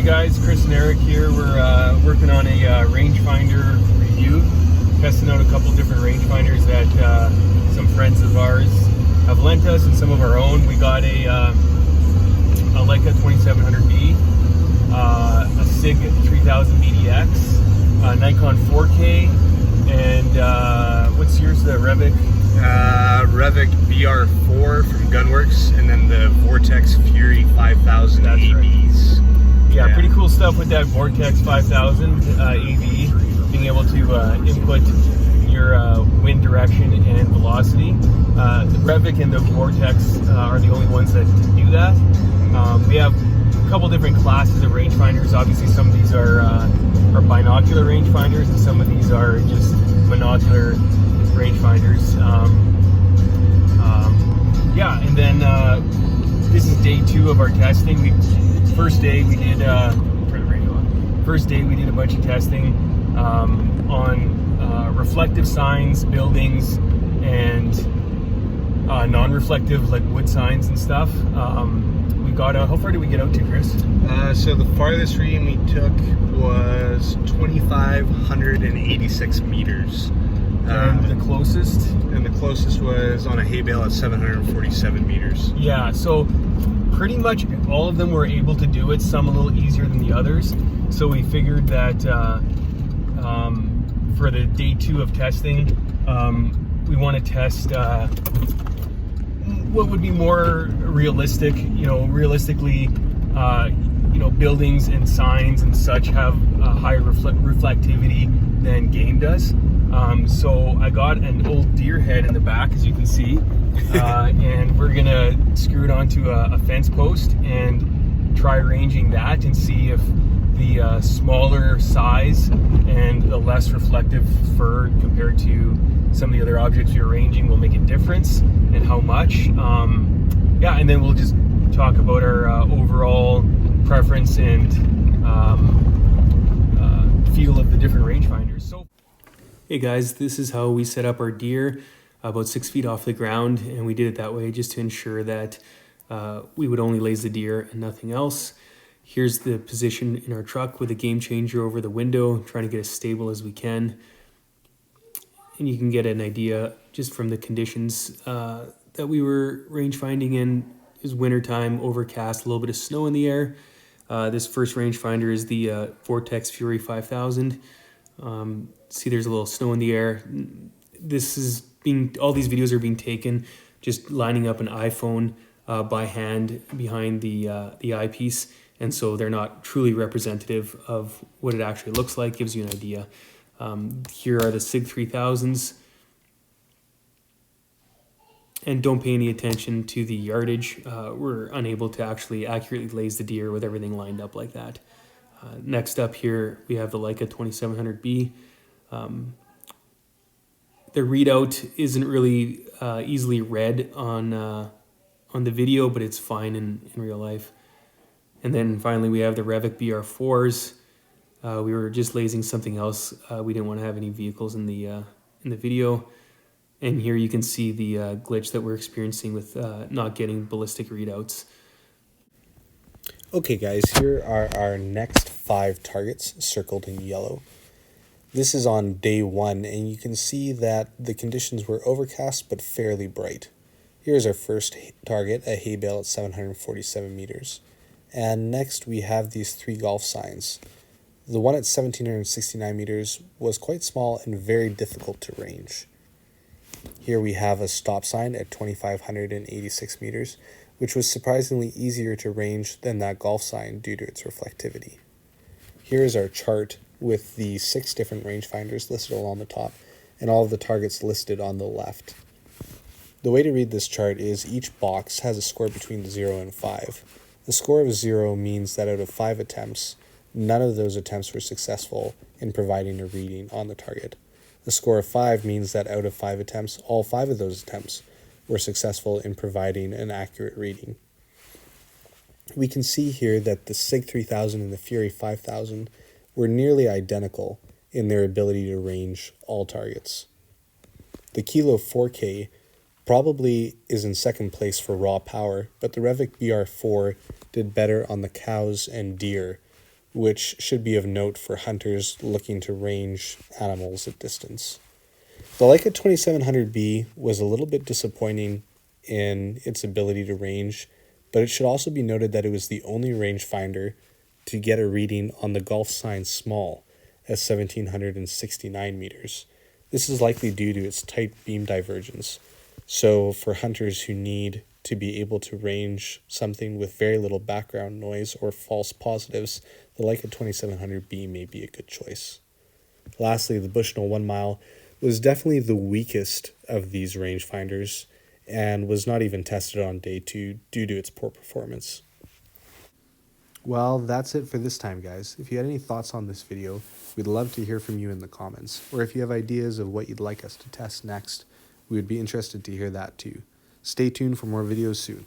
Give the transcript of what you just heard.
Hey guys, Chris and Eric here. We're working on a rangefinder review, testing out a couple different rangefinders that some friends of ours have lent us and some of our own. We got a Leica 2700D, a SIG 3000 BDX, a Nikon 4K, and what's yours, the Revic? Revic BR4 from Gunworks, and then the Vortex Fury 5000 That's ABs. Right. Yeah, pretty cool stuff with that Vortex 5000 AV, being able to input your wind direction and velocity. The Revic and the Vortex are the only ones that do that. We have a couple different classes of rangefinders. Obviously, some of these are binocular rangefinders, and some of these are just monocular rangefinders. Yeah, and then this is day 2 of our testing. First day we did a bunch of testing on reflective signs, buildings, and non-reflective like wood signs and stuff. We got out. How far did we get out to, Chris? So the farthest reading we took was 2,586 meters. And the closest? And the closest was on a hay bale at 747 meters. Yeah, so pretty much all of them were able to do it, some a little easier than the others. So we figured that for the day 2 of testing, we want to test what would be more realistic. Realistically, buildings and signs and such have higher reflectivity than game does. So I got an old deer head in the back, as you can see, and we're gonna screw it onto a fence post and try ranging that and see if the smaller size and the less reflective fur compared to some of the other objects you're ranging will make a difference, and how much. Yeah, and then we'll just talk about our overall preference and feel of the different rangefinders. So, hey guys, this is how we set up our deer about 6 feet off the ground, and we did it that way just to ensure that we would only laze the deer and nothing else. Here's the position in our truck with a game changer over the window, trying to get as stable as we can. And you can get an idea just from the conditions that we were range finding in. It was wintertime, overcast, a little bit of snow in the air. This first rangefinder is the Vortex Fury 5000. See, there's a little snow in the air. All these videos are being taken just lining up an iPhone by hand behind the eyepiece, and so they're not truly representative of what it actually looks like. Gives you an idea. Here are the SIG 3000s, and don't pay any attention to the yardage. We're unable to actually accurately laze the deer with everything lined up like that. Next up here, we have the Leica 2700B. The readout isn't really easily read on the video, but it's fine in real life. And then finally, we have the Revic BR4s. We were just lasing something else. We didn't want to have any vehicles in the video. And here you can see the glitch that we're experiencing with not getting ballistic readouts. Okay guys, here are our next 5 targets circled in yellow. This is on day 1, and you can see that the conditions were overcast but fairly bright. Here's our first target, a hay bale at 747 meters. And next we have these 3 golf signs. The one at 1769 meters was quite small and very difficult to range. Here we have a stop sign at 2586 meters, which was surprisingly easier to range than that golf sign due to its reflectivity. Here is our chart with the 6 different rangefinders listed along the top and all of the targets listed on the left. The way to read this chart is each box has a score between 0 and 5. The score of 0 means that out of 5 attempts, none of those attempts were successful in providing a reading on the target. The score of 5 means that out of 5 attempts, all 5 of those attempts were successful in providing an accurate reading. We can see here that the SIG 3000 and the Fury 5000 were nearly identical in their ability to range all targets. The Kilo 4K probably is in second place for raw power, but the Revic BR4 did better on the cows and deer which should be of note for hunters looking to range animals at distance. The Leica 2700B was a little bit disappointing in its ability to range, but it should also be noted that it was the only rangefinder to get a reading on the Gulf sign small at 1769 meters. This is likely due to its tight beam divergence. So for hunters who need to be able to range something with very little background noise or false positives, the Leica 2700B may be a good choice. Lastly, the Bushnell 1 mile was definitely the weakest of these rangefinders and was not even tested on day 2 due to its poor performance. Well, that's it for this time, guys. If you had any thoughts on this video, we'd love to hear from you in the comments. Or if you have ideas of what you'd like us to test next, we would be interested to hear that too. Stay tuned for more videos soon.